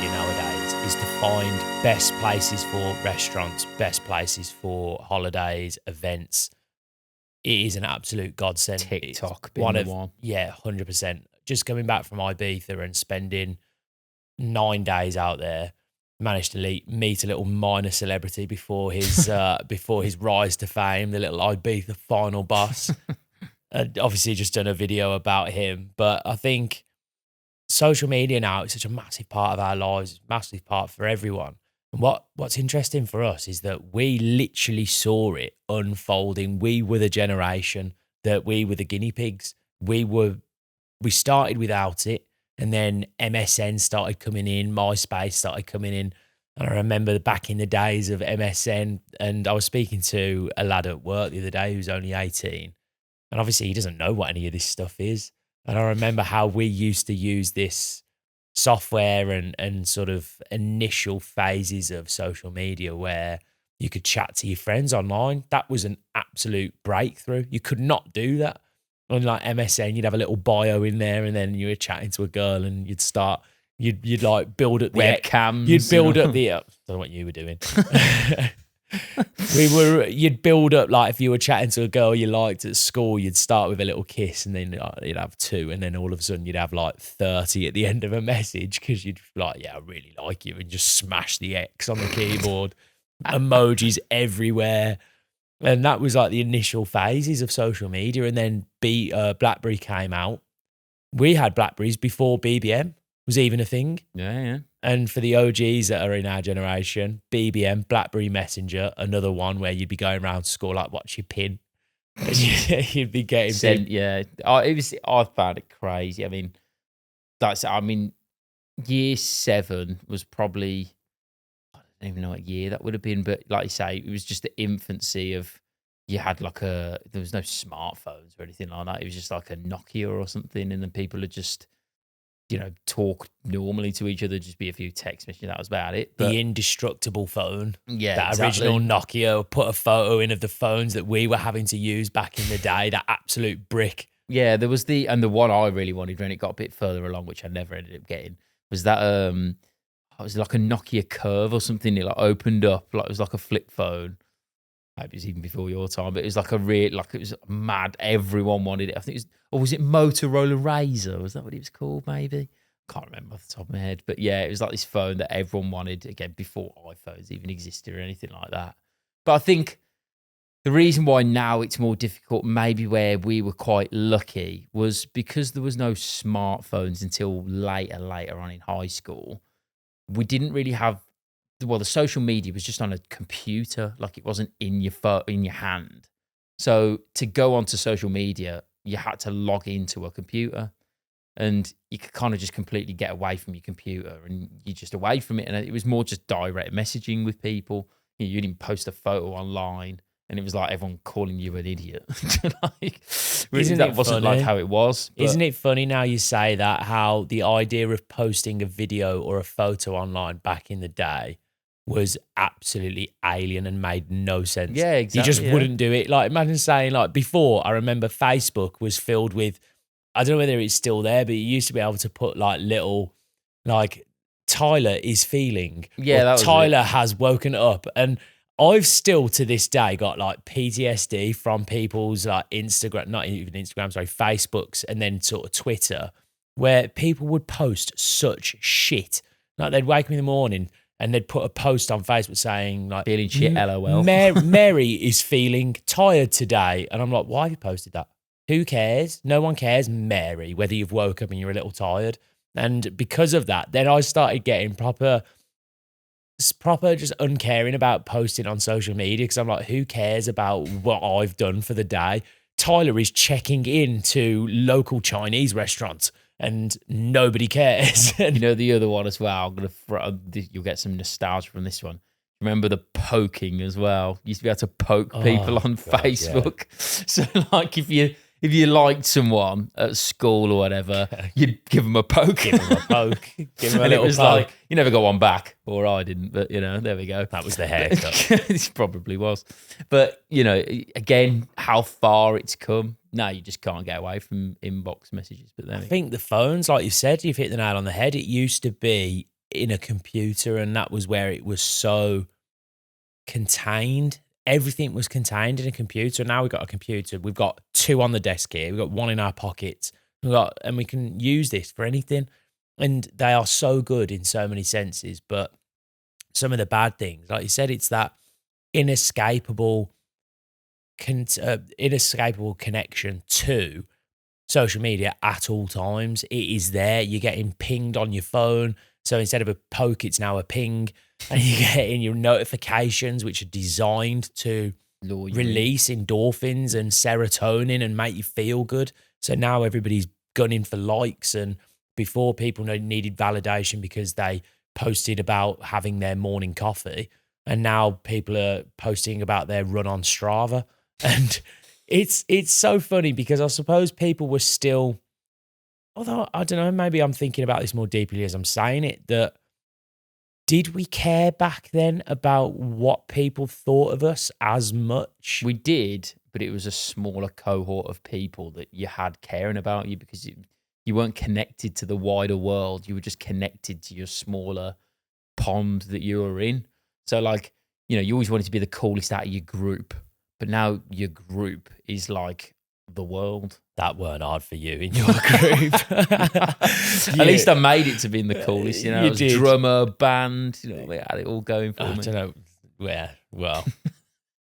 media nowadays is to find best places for restaurants, best places for holidays, events. It is an absolute godsend. TikTok being the one. Yeah, 100%. Just coming back from Ibiza and spending 9 days out there, managed to meet a little minor celebrity before his rise to fame, the little Ibiza final boss. Obviously, just done a video about him. But I think social media now is such a massive part of our lives, massive part for everyone. And what's interesting for us is that we literally saw it unfolding. We were the generation that we were the guinea pigs. We started without it, and then MSN started coming in, MySpace started coming in. And I remember back in the days of MSN, and I was speaking to a lad at work the other day who's only 18, and obviously he doesn't know what any of this stuff is. And I remember how we used to use this software and sort of initial phases of social media where you could chat to your friends online. That was an absolute breakthrough. You could not do that. Unlike MSN, you'd have a little bio in there, and then you were chatting to a girl, and you'd like build up the webcams. You'd build up the. I don't know what you were doing. You'd build up, like, if you were chatting to a girl you liked at school, you'd start with a little kiss, and then you'd have 2, and then all of a sudden you'd have like 30 at the end of a message, because you'd be like, yeah, I really like you, and just smash the X on the keyboard, emojis everywhere. And that was like the initial phases of social media. And then BlackBerry came out. We had Blackberries before BBM was even a thing. Yeah. And for the OGs that are in our generation, BBM, BlackBerry Messenger, another one where you'd be going around school like, what's your PIN? And you'd be getting I found it crazy. I mean, year 7 was probably, I don't even know what year that would have been, but like you say, it was just the infancy of, you had there was no smartphones or anything like that. It was just like a Nokia or something, and then people would just, talk normally to each other, just be a few text messages. That was about it. But the indestructible phone. Yeah, that exactly. Original Nokia, put a photo in of the phones that we were having to use back in the day, that absolute brick. Yeah, there was the one I really wanted when it got a bit further along, which I never ended up getting, was that it was like a Nokia Curve or something. It like opened up, like it was like a flip phone. Maybe it was even before your time, but it was like it was mad. Everyone wanted it. I think it was, or was it Motorola Razr? Was that what it was called? Maybe. Can't remember off the top of my head. But yeah, it was like this phone that everyone wanted, again, before iPhones even existed or anything like that. But I think the reason why now it's more difficult, maybe where we were quite lucky, was because there was no smartphones until later on in high school. We didn't really have, the social media was just on a computer, like it wasn't in your phone, in your hand. So to go onto social media, you had to log into a computer, and you could kind of just completely get away from your computer, and you're just away from it. And it was more just direct messaging with people. You didn't post a photo online, and it was like everyone calling you an idiot. That wasn't like how it was. But isn't it funny now you say that, how the idea of posting a video or a photo online back in the day was absolutely alien and made no sense. Yeah, exactly. You just wouldn't do it. Like, imagine saying, like, before, I remember Facebook was filled with, I don't know whether it's still there, but you used to be able to put like little, like, Tyler is feeling. Yeah, that was Tyler has woken up. And I've still to this day got like PTSD from people's like Instagram, not even Instagram, sorry, Facebooks, and then sort of Twitter, where people would post such shit. Like, they'd wake up in the morning and they'd put a post on Facebook saying, like, feeling shit, LOL. Mary is feeling tired today. And I'm like, why have you posted that? Who cares? No one cares, Mary, whether you've woke up and you're a little tired. And because of that, then I started getting proper just uncaring about posting on social media, because I'm like, who cares about what I've done for the day? Tyler is checking into local Chinese restaurants and nobody cares. The other one as well, you'll get some nostalgia from this one. Remember the poking as well? You used to be able to poke people on Facebook. Yeah. So like if you liked someone at school or whatever, you'd give them a poke. Give them a poke. Give them a and little it was poke. like, you never got one back, or I didn't, but there we go. That was the haircut. It probably was. But, again, how far it's come. No, you just can't get away from inbox messages. But then I think the phones, like you said, you've hit the nail on the head. It used to be in a computer, and that was where it was so contained. Everything was contained in a computer. Now we've got a computer. We've got two on the desk here. We've got one in our pockets. And we can use this for anything. And they are so good in so many senses. But some of the bad things, like you said, it's that inescapable, inescapable connection to social media at all times. It is there. You're getting pinged on your phone. So instead of a poke, it's now a ping. And you're getting your notifications, which are designed to release endorphins and serotonin and make you feel good. So now everybody's gunning for likes. And before, people needed validation because they posted about having their morning coffee. And now people are posting about their run on Strava. And it's so funny because I suppose people were still, although I don't know, maybe I'm thinking about this more deeply as I'm saying it, that did we care back then about what people thought of us as much? We did, but it was a smaller cohort of people that you had caring about you because you weren't connected to the wider world. You were just connected to your smaller pond that you were in. So like, you always wanted to be the coolest out of your group, but now your group is like the world. That weren't hard for you in your group. At least I made it to being the coolest, You I was did. drummer, band, we had it all going for I me. don't know. Yeah, well,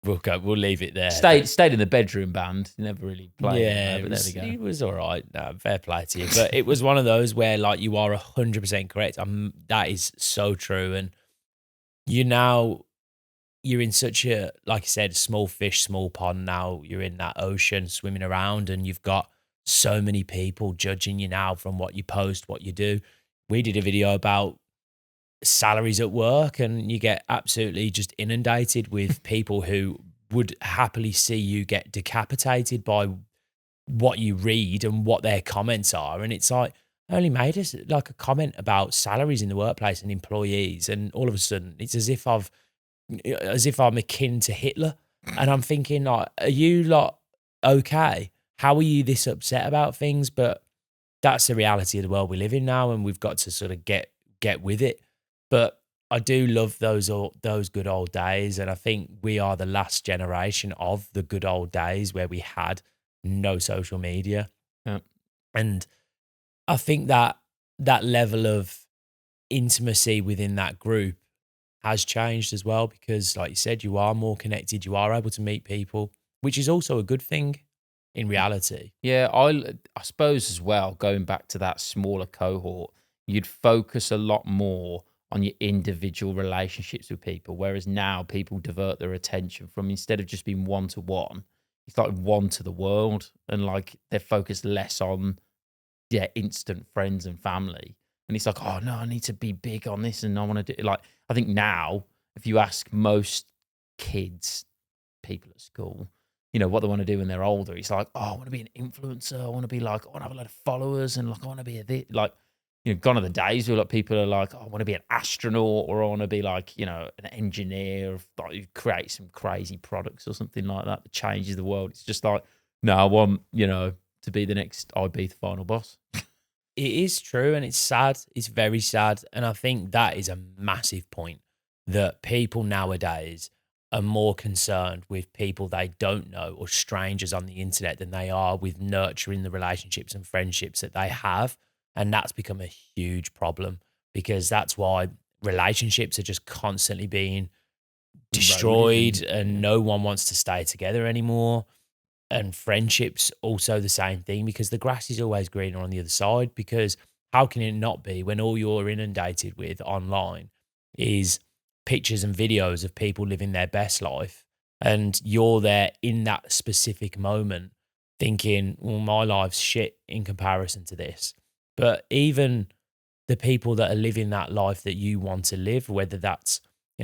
we'll leave it there. Stayed in the bedroom band, never really played. Yeah, but there we go. it was all right. No, fair play to you. But it was one of those where, like, you are 100% correct. That is so true. And you're in such a, like I said, small fish, small pond now. You're in that ocean swimming around, and you've got so many people judging you now from what you post, what you do. We did a video about salaries at work, and you get absolutely just inundated with people who would happily see you get decapitated by what you read and what their comments are. And it's like, I only made us like a comment about salaries in the workplace and employees, and all of a sudden it's as if I'm akin to Hitler. And I'm thinking, like, are you lot okay? How are you this upset about things? But that's the reality of the world we live in now, and we've got to sort of get with it. But I do love those good old days, and I think we are the last generation of the good old days where we had no social media. Yeah. And I think that level of intimacy within that group has changed as well, because like you said, you are more connected, you are able to meet people, which is also a good thing in reality. Yeah, I suppose as well, going back to that smaller cohort, you'd focus a lot more on your individual relationships with people, whereas now people divert their attention from, instead of just being one-to-one, it's like one to the world, and like they're focused less on instant friends and family. And it's like, oh no, I need to be big on this, and I want to do, like, I think now if you ask most kids, people at school, what they want to do when they're older, it's like, oh, I want to be an influencer, I want to be like, I want to have a lot of followers, and like I want to be like, gone are the days where like people are like, oh, I want to be an astronaut, or I want to be like, an engineer, like create some crazy products or something like that changes the world. It's just like, no, I want, to be the next IB the final boss. It is true, and it's sad. It's very sad. And I think that is a massive point, that people nowadays are more concerned with people they don't know or strangers on the internet than they are with nurturing the relationships and friendships that they have. And that's become a huge problem, because that's why relationships are just constantly being destroyed, and no one wants to stay together anymore. And friendships also the same thing, because the grass is always greener on the other side. Because how can it not be when all you're inundated with online is pictures and videos of people living their best life, and you're there in that specific moment thinking, well, my life's shit in comparison to this. But even the people that are living that life that you want to live, whether that's,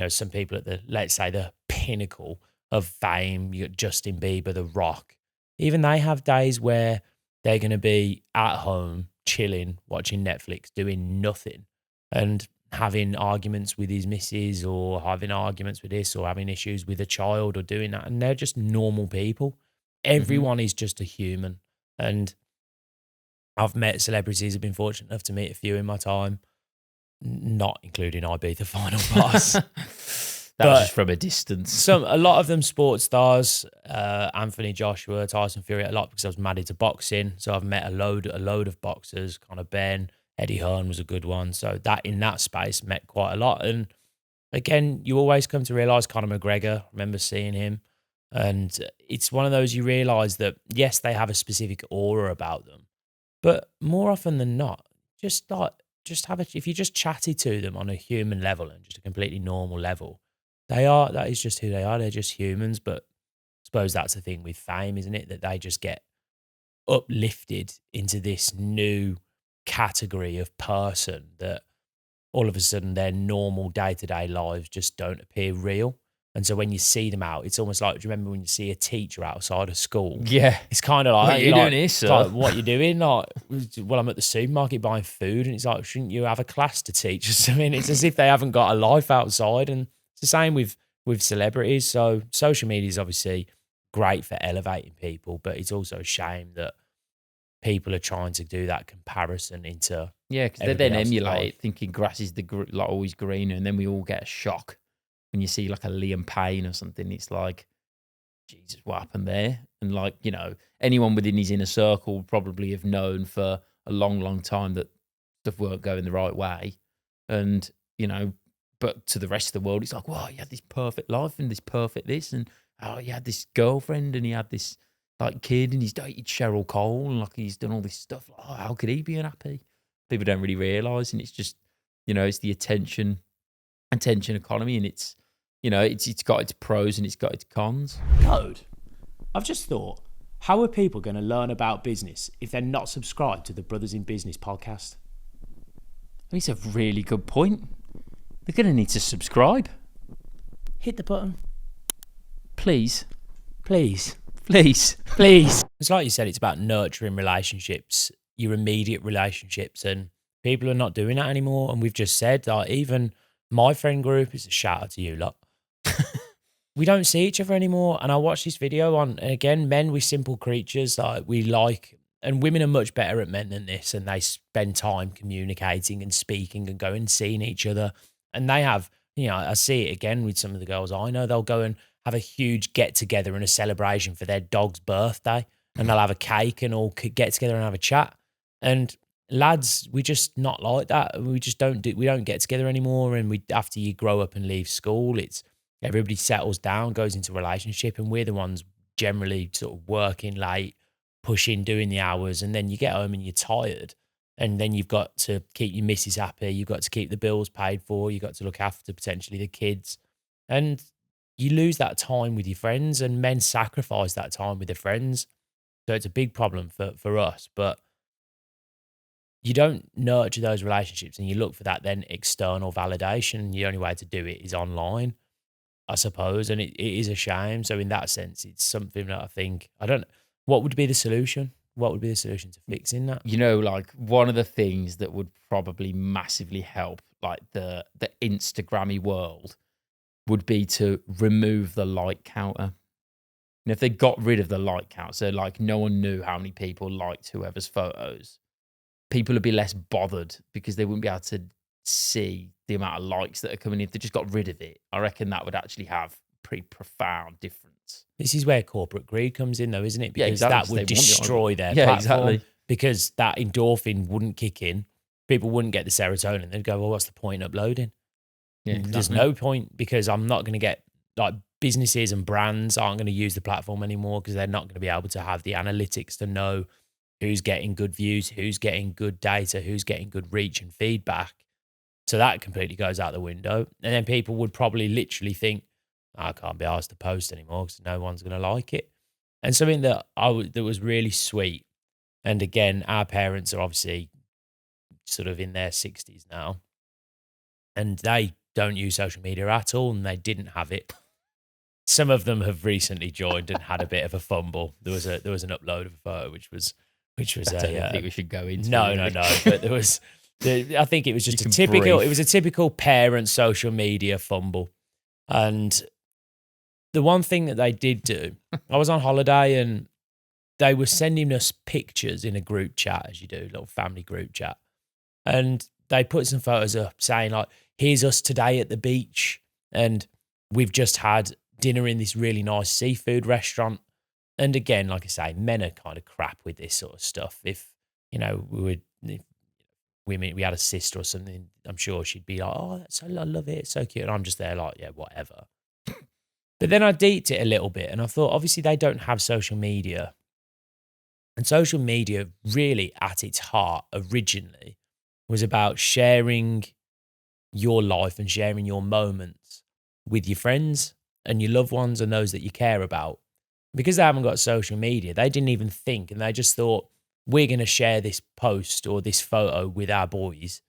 some people at the, let's say, the pinnacle of fame, you got Justin Bieber, The Rock, even they have days where they're going to be at home, chilling, watching Netflix, doing nothing, and having arguments with his missus, or having arguments with this, or having issues with a child, or doing that. And they're just normal people. Everyone is just a human. And I've met celebrities, I've been fortunate enough to meet a few in my time. not including Ibiza Final Boss. That was But just from a distance. a lot of them sports stars, Anthony Joshua, Tyson Fury, a lot because I was mad into boxing. So I've met a load of boxers, kind of Ben, Eddie Hearn was a good one. So that in that space met quite a lot. And again, you always come to realise Conor McGregor, I remember seeing him. And it's one of those you realise that, yes, they have a specific aura about them. But more often than not, if you just chatty to them on a human level and just a completely normal level, that is just who they are. They're just humans. But I suppose that's the thing with fame, isn't it? That they just get uplifted into this new category of person that all of a sudden their normal day-to-day lives just don't appear real. And so when you see them out, it's almost like, do you remember when you see a teacher outside of school? Yeah. It's kind of like, What are you doing here, sir? Like, what you doing? Like, well, I'm at the supermarket buying food. And it's like, shouldn't you have a class to teach or something? It's as if they haven't got a life outside. And it's the same with celebrities. So social media is obviously great for elevating people, but it's also a shame that people are trying to do that comparison into Because they then emulate it, thinking grass is always greener, and then we all get a shock when you see like a Liam Payne or something. It's like, Jesus, what happened there? And like, anyone within his inner circle would probably have known for a long, long time that stuff weren't going the right way. And, but to the rest of the world, it's like, wow, he had this perfect life and this perfect this, and he had this girlfriend and he had this like kid and he's dated Cheryl Cole and like he's done all this stuff. Like, how could he be unhappy? People don't really realise, and it's just, it's the attention economy, and it's got its pros and it's got its cons. Code. I've just thought, how are people going to learn about business if they're not subscribed to the Brothers in Business podcast? It's a really good point. They're going to need to subscribe. Hit the button. Please. Please. Please. Please. It's like you said, it's about nurturing relationships, your immediate relationships, and people are not doing that anymore. And we've just said, like, even my friend group, is a shout out to you lot. We don't see each other anymore. And I watched this video on, again, men with simple creatures. And women are much better at men than this. And they spend time communicating and speaking and going and seeing each other. And they have, I see it again with some of the girls I know. They'll go and have a huge get together and a celebration for their dog's birthday. And they'll have a cake and all get together and have a chat. And lads, we just not like that. We just don't get together anymore. And after you grow up and leave school, it's everybody settles down, goes into a relationship, and we're the ones generally sort of working late, pushing, doing the hours, and then you get home and you're tired. And then you've got to keep your missus happy, you've got to keep the bills paid for, you've got to look after potentially the kids. And you lose that time with your friends, and men sacrifice that time with their friends. So it's a big problem for us. But you don't nurture those relationships and you look for that then external validation. The only way to do it is online, I suppose. And it is a shame. So in that sense, it's something that I think, what would be the solution? What would be the solution to fixing that? Like one of the things that would probably massively help like the Instagrammy world would be to remove the like counter. And if they got rid of the like count, so like no one knew how many people liked whoever's photos, people would be less bothered because they wouldn't be able to see the amount of likes that are coming in. If they just got rid of it, I reckon that would actually have a pretty profound difference. This is where corporate greed comes in though, isn't it? Because exactly. that would destroy their platform. Exactly. Because that endorphin wouldn't kick in. People wouldn't get the serotonin. They'd go, well, what's the point in uploading? Yeah, exactly. There's no point, because I'm not going to get, like, businesses and brands aren't going to use the platform anymore because they're not going to be able to have the analytics to know who's getting good views, who's getting good data, who's getting good reach and feedback. So that completely goes out the window. And then people would probably literally think, I can't be asked to post anymore because no one's going to like it. And something that that was really sweet. And again, our parents are obviously sort of in their 60s now, and they don't use social media at all, and they didn't have it. Some of them have recently joined and had a bit of a fumble. There was an upload of a photo, which was I don't think we should go into. No. But there was, I think it was just a typical parent social media fumble. And the one thing that they did do, I was on holiday and they were sending us pictures in a group chat, as you do, a little family group chat. And they put some photos up saying like, here's us today at the beach. And we've just had dinner in this really nice seafood restaurant. And again, like I say, men are kind of crap with this sort of stuff. If, if we had a sister or something, I'm sure she'd be like, oh, I love it. It's so cute. And I'm just there like, yeah, whatever. But then I deeped it a little bit and I thought, obviously, they don't have social media. And social media, really, at its heart, originally, was about sharing your life and sharing your moments with your friends and your loved ones and those that you care about. Because they haven't got social media, they didn't even think, and they just thought, we're going to share this post or this photo with our boys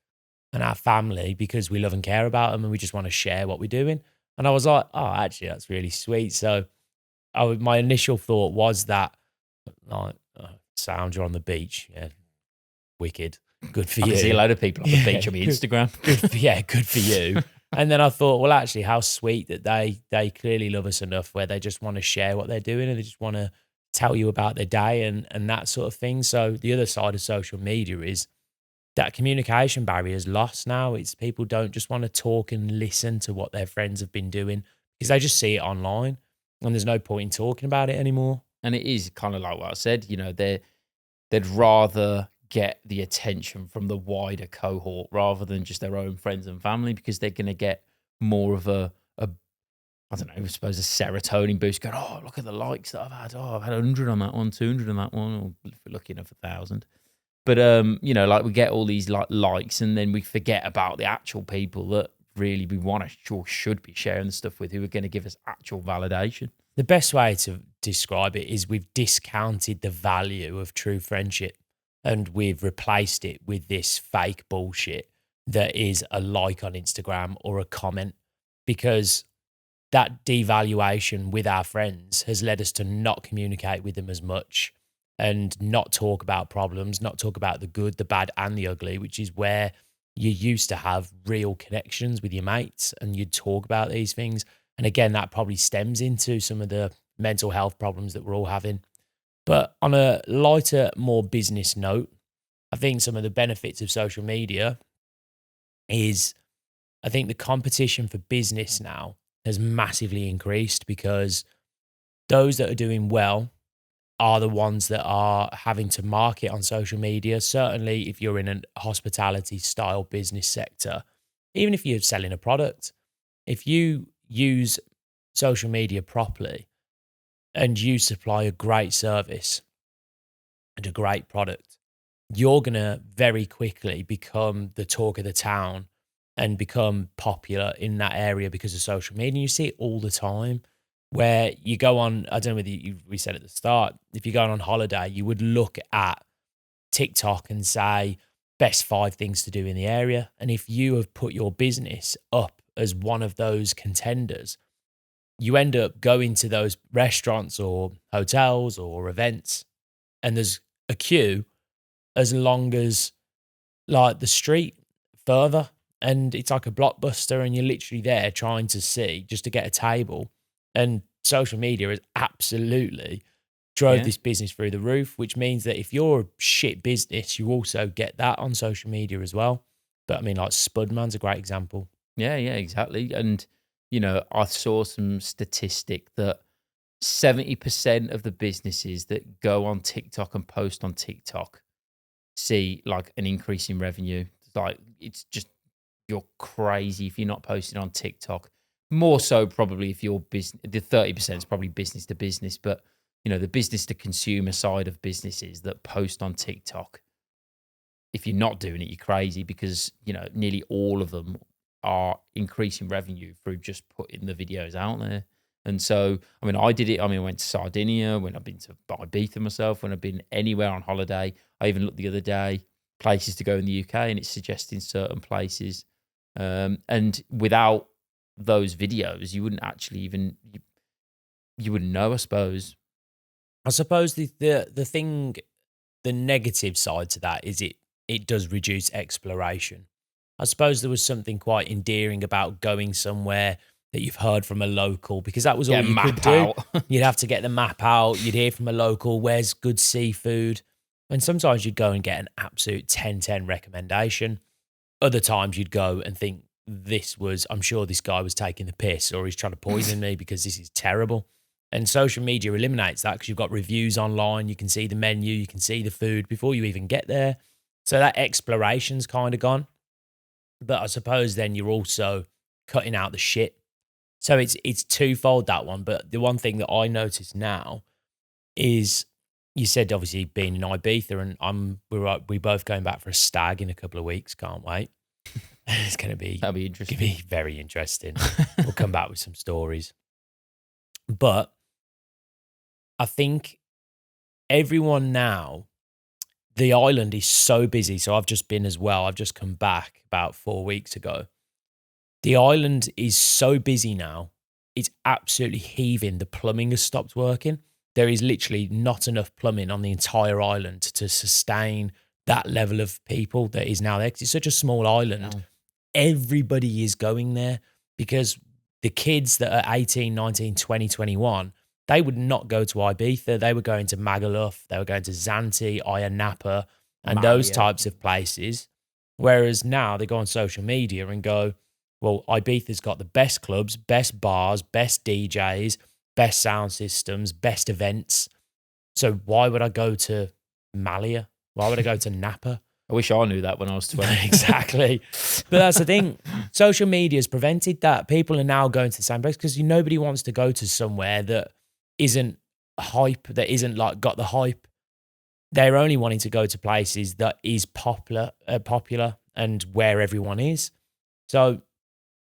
and our family because we love and care about them and we just want to share what we're doing. And I was like, oh, actually, that's really sweet. So my initial thought was that, like, sound, you're on the beach. Yeah, wicked. Good for I you. can see a load of people on the beach on my Instagram. Good for you. And then I thought, well, actually, how sweet that they clearly love us enough where they just want to share what they're doing and they just want to tell you about their day and that sort of thing. So the other side of social media is that communication barrier is lost now. It's people don't just want to talk and listen to what their friends have been doing because they just see it online and there's no point in talking about it anymore. And it is kind of like what I said, they'd rather get the attention from the wider cohort rather than just their own friends and family because they're going to get more of a I don't know, I suppose a serotonin boost going, oh, look at the likes that I've had. Oh, I've had 100 on that one, 200 on that one, or if we're lucky enough, 1,000. But, like we get all these likes and then we forget about the actual people that really we want to or should be sharing the stuff with who are going to give us actual validation. The best way to describe it is we've discounted the value of true friendship and we've replaced it with this fake bullshit that is a like on Instagram or a comment because that devaluation with our friends has led us to not communicate with them as much and not talk about problems, not talk about the good, the bad, and the ugly, which is where you used to have real connections with your mates and you'd talk about these things. And again, that probably stems into some of the mental health problems that we're all having. But on a lighter, more business note, I think some of the benefits of social media is I think the competition for business now has massively increased because those that are doing well are the ones that are having to market on social media. Certainly if you're in a hospitality style business sector, even if you're selling a product, if you use social media properly and you supply a great service and a great product, you're going to very quickly become the talk of the town and become popular in that area because of social media. And you see it all the time where you go on, I don't know whether we said at the start, if you're going on holiday, you would look at TikTok and say, best 5 things to do in the area. And if you have put your business up as one of those contenders, you end up going to those restaurants or hotels or events and there's a queue as long as like the street further. And it's like a blockbuster and you're literally there trying to see just to get a table. And social media has absolutely drove this business through the roof, which means that if you're a shit business, you also get that on social media as well. But I mean, like Spudman's a great example. Yeah, exactly. And, I saw some statistic that 70% of the businesses that go on TikTok and post on TikTok see like an increase in revenue. Like it's just, you're crazy if you're not posting on TikTok. More so probably if you're business, the 30% is probably business to business, but the business to consumer side of businesses that post on TikTok, if you're not doing it, you're crazy because, nearly all of them are increasing revenue through just putting the videos out there. And so, I did it. I went to Sardinia, when I've been to Ibiza myself, when I've been anywhere on holiday. I even looked the other day, places to go in the UK, and it's suggesting certain places. And without those videos, you wouldn't actually even, you wouldn't know, I suppose. I suppose the thing, the negative side to that is it does reduce exploration. I suppose there was something quite endearing about going somewhere that you've heard from a local because that was all you could do. You'd have to get the map out. You'd hear from a local, where's good seafood? And sometimes you'd go and get an absolute 10/10 recommendation. Other times you'd go and think I'm sure this guy was taking the piss or he's trying to poison me because this is terrible. And social media eliminates that because you've got reviews online. You can see the menu, you can see the food before you even get there. So that exploration's kind of gone. But I suppose then you're also cutting out the shit. So it's twofold, that one. But the one thing that I notice now is, you said obviously being in Ibiza, and we both going back for a stag in a couple of weeks. Can't wait. It's going to be That'll be interesting. Gonna be very interesting. We'll come back with some stories. But I think everyone now, the island is so busy. So I've just been as well. I've just come back about 4 weeks ago. The island is so busy now. It's absolutely heaving. The plumbing has stopped working. There is literally not enough plumbing on the entire island to sustain that level of people that is now there. 'Cause it's such a small island. No. Everybody is going there because the kids that are 18, 19, 20, 21, they would not go to Ibiza. They were going to Magaluf. They were going to Zante, Ayia Napa, and those Maria. types of places. Whereas now they go on social media and go, well, Ibiza's got the best clubs, best bars, best DJs, best sound systems, best events. So why would I go to Malia? Why would I go to Napa? I wish I knew that when I was 20. Exactly. But that's the thing. Social media has prevented that. People are now going to the same place because nobody wants to go to somewhere that isn't hype, that isn't like got the hype. They're only wanting to go to places that is popular and where everyone is. So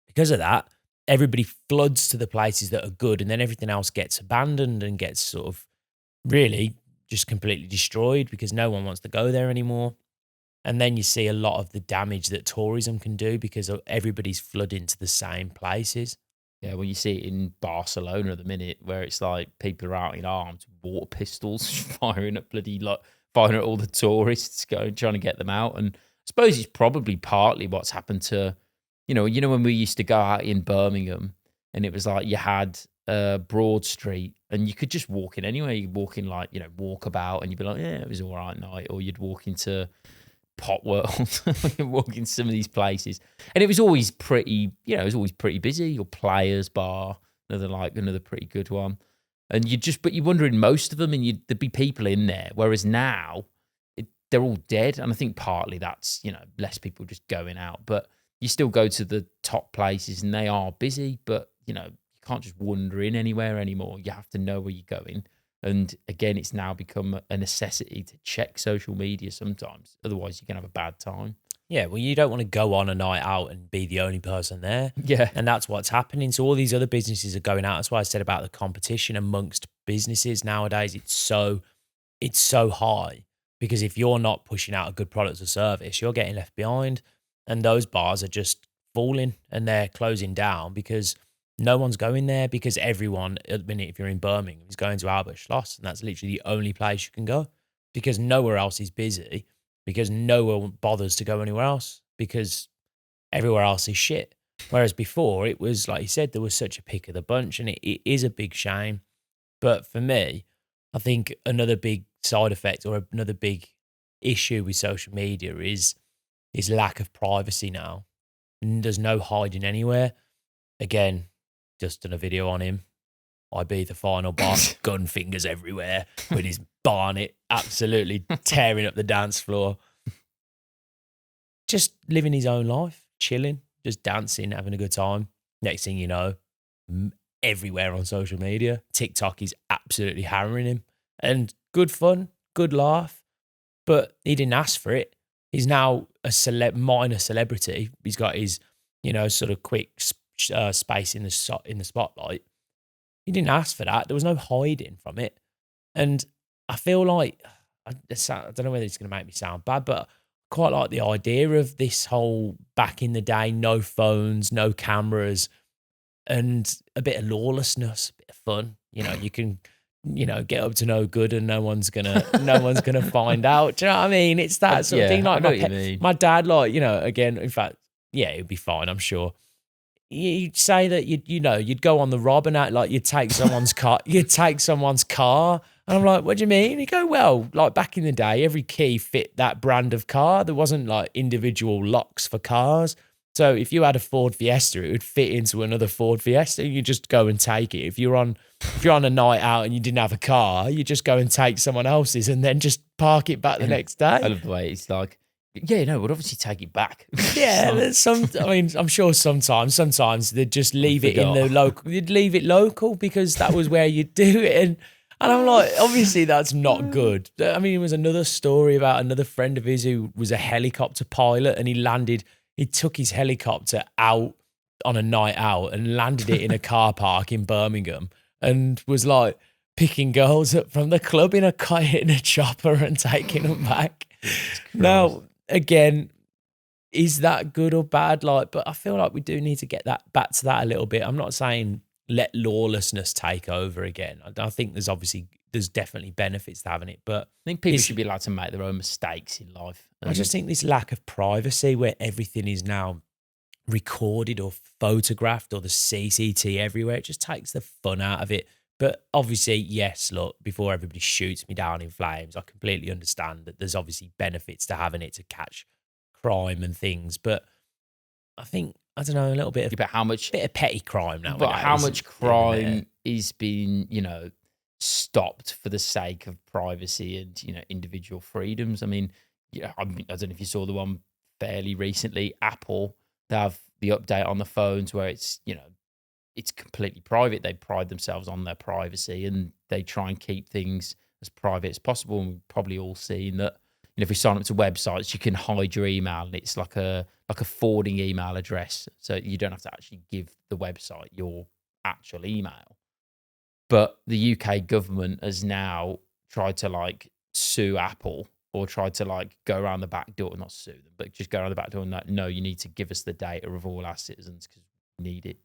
because of that, everybody floods to the places that are good, and then everything else gets abandoned and gets sort of really just completely destroyed because no one wants to go there anymore. And then you see a lot of the damage that tourism can do because everybody's flooding to the same places. Yeah, well, you see it in Barcelona at the minute, where it's like people are out in arms, water pistols, firing at all the tourists, trying to get them out. And I suppose it's probably partly what's happened to, you know, when we used to go out in Birmingham, and it was like you had Broad Street, and you could just walk in anywhere. You walk in Walkabout, and you'd be like, yeah, it was all right night. Or you'd walk into Pot World, you walk in some of these places, and it was always pretty, pretty busy. Your Players Bar, another pretty good one, and but you wonder in most of them, and there'd be people in there. Whereas now, they're all dead, and I think partly that's less people just going out, but you still go to the top places, and they are busy, but you can't just wander in anywhere anymore. You have to know where you're going. And again, it's now become a necessity to check social media sometimes. Otherwise, you can have a bad time. Yeah, well, you don't want to go on a night out and be the only person there. Yeah. And that's what's happening. So all these other businesses are going out. That's why I said about the competition amongst businesses nowadays. It's so high because if you're not pushing out a good product or service, you're getting left behind. And those bars are just falling and they're closing down because no one's going there, because everyone, at the minute, if you're in Birmingham, is going to Albert Schloss, and that's literally the only place you can go because nowhere else is busy, because no one bothers to go anywhere else because everywhere else is shit. Whereas before, it was, like you said, there was such a pick of the bunch, and it is a big shame. But for me, I think another big side effect or another big issue with social media is lack of privacy now. And there's no hiding anywhere. Again, just done a video on him. Ibiza final boss, gun fingers everywhere with his barnet absolutely tearing up the dance floor. Just living his own life, chilling, just dancing, having a good time. Next thing you know, everywhere on social media, TikTok is absolutely hammering him. And good fun, good laugh, but he didn't ask for it. He's now a minor celebrity. He's got his, sort of quick space in the spotlight. He didn't ask for that. There was no hiding from it. And I feel like, I don't know whether it's going to make me sound bad, but I quite like the idea of this whole back in the day, no phones, no cameras, and a bit of lawlessness, a bit of fun. You can, get up to no good and no one's gonna find out. Do you know what I mean? It's that sort of thing. Like I know what you mean. My dad, again, in fact, yeah, it'd be fine, I'm sure. You'd say that you'd go on the rob and act like you'd take someone's car. You'd take someone's car And I'm like, what do you mean? He go, well, like back in the day, every key fit that brand of car. There wasn't like individual locks for cars. So if you had a Ford Fiesta, it would fit into another Ford Fiesta. You just go and take it. If you're on a night out and you didn't have a car, you just go and take someone else's and then just park it back the next day. I love the way it's like, yeah, no, we'd obviously take it back. Yeah, there's some. I mean, I'm sure sometimes they'd just leave it in the local. You'd leave it local because that was where you'd do it, and I'm like, obviously that's not good. I mean, it was another story about another friend of his who was a helicopter pilot, and he took his helicopter out on a night out and landed it in a car park in Birmingham, and was like picking girls up from the club in a chopper and taking them back. Now, again, is that good or bad? Like, but I feel like we do need to get that back to that a little bit. I'm not saying let lawlessness take over again. I think there's definitely benefits to having it, but I think people should be allowed to make their own mistakes in life. I just think this lack of privacy where everything is now recorded or photographed or the CCT everywhere, it just takes the fun out of it. But obviously, yes, look, before everybody shoots me down in flames, I completely understand that there's obviously benefits to having it to catch crime and things. But I think, I don't know, a little bit of, bit of petty crime now. But how much crime is being, stopped for the sake of privacy and, individual freedoms? I mean, I don't know if you saw the one fairly recently, Apple, they have the update on the phones where it's, it's completely private. They pride themselves on their privacy and they try and keep things as private as possible. And we've probably all seen that, if we sign up to websites, you can hide your email and it's like a forwarding email address. So you don't have to actually give the website your actual email. But the UK government has now tried to sue Apple or tried to go around the back door, not sue them, but just go around the back door and no, you need to give us the data of all our citizens because we need it.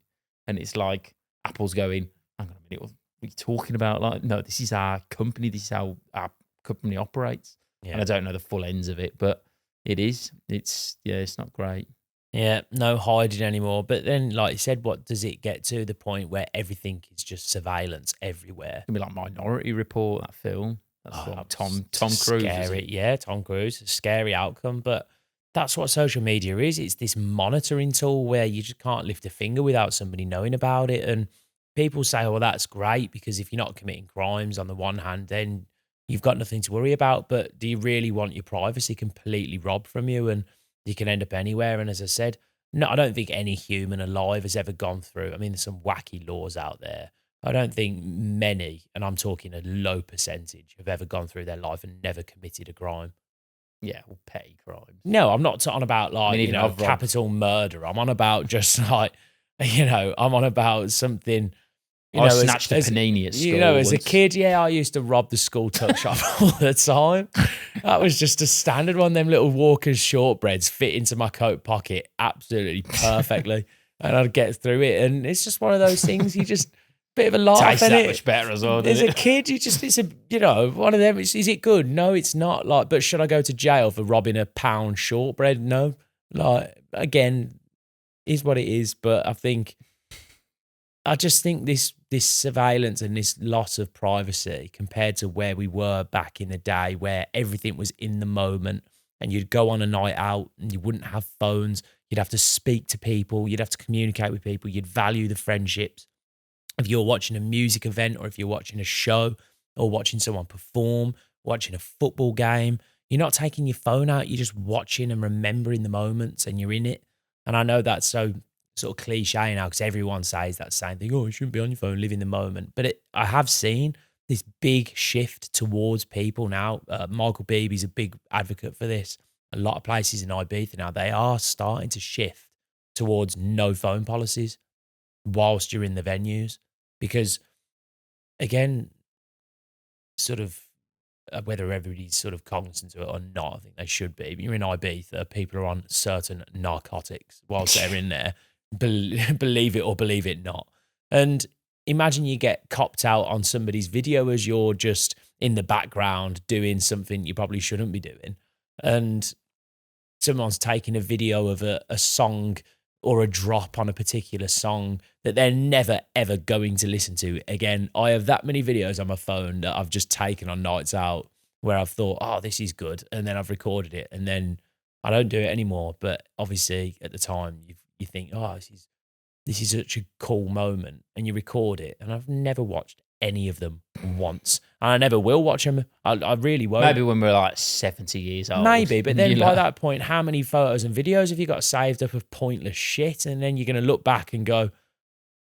And it's like Apple's going, hang on a minute, what are you talking about? No, this is our company. This is how our company operates. Yeah. And I don't know the full ends of it, but it is. It's not great. Yeah, no hiding anymore. But then, like you said, what does it get to? The point where everything is just surveillance everywhere. It's going to be like Minority Report, that film. That's Tom Cruise. Scary. Yeah, Tom Cruise. A scary outcome. But that's what social media is. It's this monitoring tool where you just can't lift a finger without somebody knowing about it. And people say, well, that's great because if you're not committing crimes on the one hand, then you've got nothing to worry about. But do you really want your privacy completely robbed from you? And you can end up anywhere. And as I said, no, I don't think any human alive has ever gone through. I mean, there's some wacky laws out there. I don't think many, and I'm talking a low percentage, have ever gone through their life and never committed a crime. Yeah, well, petty crimes. No, I'm not on about capital murder. I'm on about just I'm on about something. I snatched a panini at school. As a kid, I used to rob the school tuck shop all the time. That was just a standard one. Them little Walker's shortbreads fit into my coat pocket absolutely perfectly, and I'd get through it. And it's just one of those things. You just bit of a laugh. Tastes that much better as well. As a kid, it's one of them. Is it good? No, it's not. But should I go to jail for robbing a pound shortbread? No. Again, is what it is. But I just think this surveillance and this loss of privacy compared to where we were back in the day where everything was in the moment and you'd go on a night out and you wouldn't have phones, you'd have to speak to people, you'd have to communicate with people, you'd value the friendships. If you're watching a music event or if you're watching a show or watching someone perform, watching a football game, you're not taking your phone out, you're just watching and remembering the moments and you're in it. And I know that's so sort of cliche now because everyone says that same thing. Oh, you shouldn't be on your phone, live in the moment. But I have seen this big shift towards people now. Michael Beebe's a big advocate for this. A lot of places in Ibiza now, they are starting to shift towards no phone policies whilst you're in the venues. Because, again, sort of whether everybody's sort of cognizant of it or not, I think they should be. But you're in Ibiza, people are on certain narcotics whilst they're in there. Believe it or believe it not. And imagine you get copped out on somebody's video as you're just in the background doing something you probably shouldn't be doing. And someone's taking a video of a song or a drop on a particular song that they're never, ever going to listen to again. I have that many videos on my phone that I've just taken on nights out where I've thought, oh, this is good. And then I've recorded it and then I don't do it anymore. But obviously at the time you think, oh, this is such a cool moment, and you record it. And I've never watched any of them once, and I never will watch them. I really won't. Maybe when we're like 70 years old. Maybe, but then you by know. that point, how many photos and videos have you got saved up of pointless shit? And then you're going to look back and go,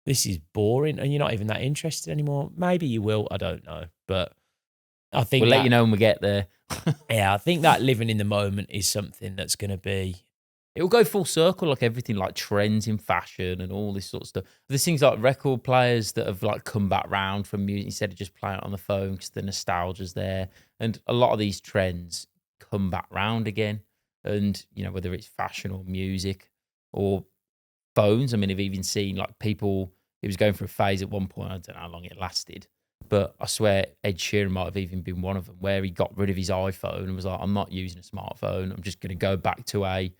this is boring, and you're not even that interested anymore. Maybe you will. I don't know, but I think We'll let you know when we get there. Yeah, I think that living in the moment is something that's going to be. It'll go full circle, like everything, like trends in fashion and all this sort of stuff. There's things like record players that have like come back round from music instead of just playing it on the phone because the nostalgia's there. And a lot of these trends come back round again. And, you know, whether it's fashion or music or phones. I mean, I've even seen like people, it was going through a phase at one point, I don't know how long it lasted, but I swear Ed Sheeran might have even been one of them, where he got rid of his iPhone and was like, I'm not using a smartphone. I'm just going to go back to a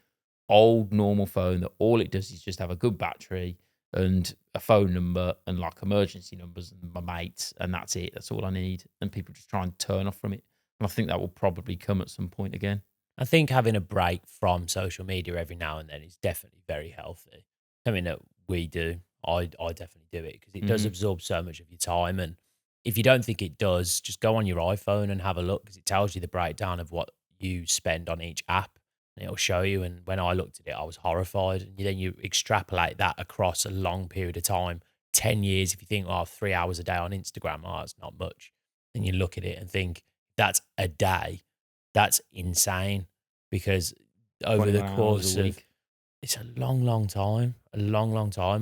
old normal phone that all it does is just have a good battery and a phone number and like emergency numbers and my mates, and that's it. That's all I need. And people just try and turn off from it. And I think that will probably come at some point again. I think having a break from social media every now and then is definitely very healthy. Something that we do. I definitely do it because it does absorb so much of your time. And if you don't think it does, just go on your iPhone and have a look, because it tells you the breakdown of what you spend on each app. And it'll show you. And when I looked at it, I was horrified. And then you extrapolate that across a long period of time, 10 years. If you think, oh, 3 hours a day on Instagram, oh, it's not much. Then you look at it and think, that's a day. That's insane, because over the 21 hours course a of, week. it's a long, long time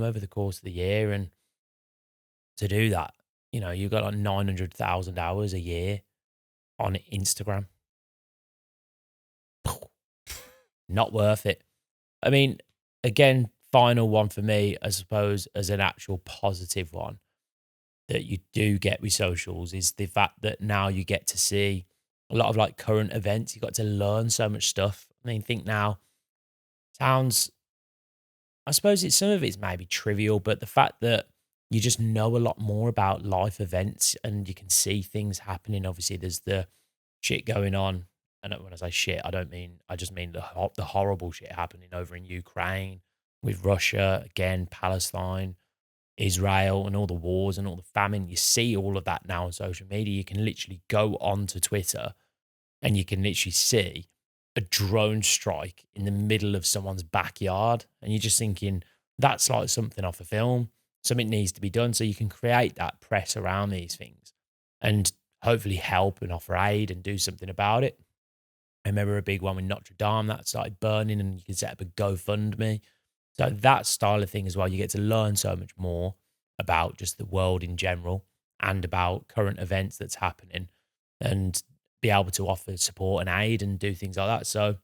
over the course of the year. And to do that, you know, you've got like 900,000 hours a year on Instagram. Not worth it. I mean, again, final one for me, I suppose, as an actual positive one that you do get with socials is the fact that now you get to see a lot of like current events. You got to learn so much stuff. I mean, think now sounds, I suppose it's some of it's maybe trivial, but the fact that you just know a lot more about life events and you can see things happening. Obviously, there's the shit going on. And when I say shit, I just mean the horrible shit happening over in Ukraine, with Russia, again, Palestine, Israel, and all the wars and all the famine. You see all of that now on social media. You can literally go onto Twitter and you can literally see a drone strike in the middle of someone's backyard. And you're just thinking, that's like something off a film. Something needs to be done. So you can create that press around these things and hopefully help and offer aid and do something about it. I remember a big one with Notre Dame that started burning, and you can set up a GoFundMe. So that style of thing as well, you get to learn so much more about just the world in general and about current events that's happening, and be able to offer support and aid and do things like that. So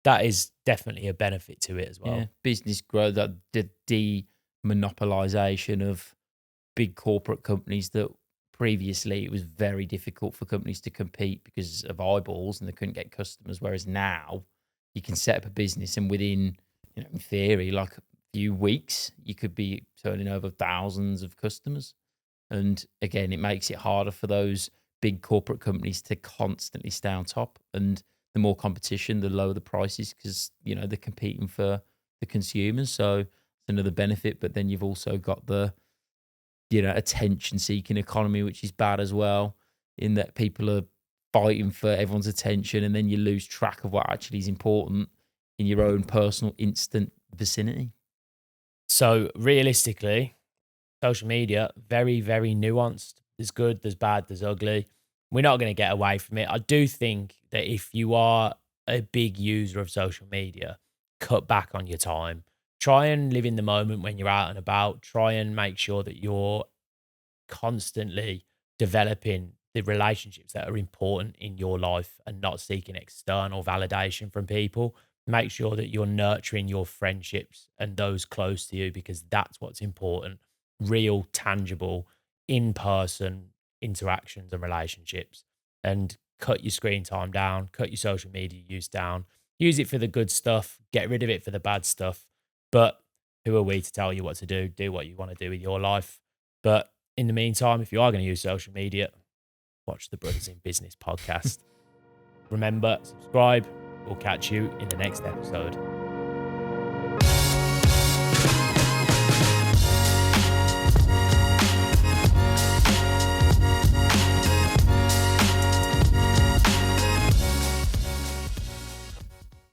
that is definitely a benefit to it as well. Yeah, business growth, that the demonopolization of big corporate companies that previously it was very difficult for companies to compete because of eyeballs and they couldn't get customers. Whereas now you can set up a business and within, you know, in theory, like a few weeks, you could be turning over thousands of customers. And again, it makes it harder for those big corporate companies to constantly stay on top. And the more competition, the lower the prices, because, you know, they're competing for the consumers. So it's another benefit. But then you've also got the, you know, attention seeking economy, which is bad as well, in that people are fighting for everyone's attention and then you lose track of what actually is important in your own personal instant vicinity. So realistically, social media, very, very nuanced. There's good, there's bad, there's ugly. We're not going to get away from it. I do think that if you are a big user of social media, cut back on your time. Try and live in the moment when you're out and about. Try and make sure that you're constantly developing the relationships that are important in your life and not seeking external validation from people. Make sure that you're nurturing your friendships and those close to you, because that's what's important. Real, tangible, in-person interactions and relationships. And cut your screen time down, cut your social media use down. Use it for the good stuff, get rid of it for the bad stuff. But Who are we to tell you what to do? Do what you want to do with your life. But in the meantime, if you are going to use social media, watch the Brothers in Business podcast. Remember, subscribe. We'll catch you in the next episode.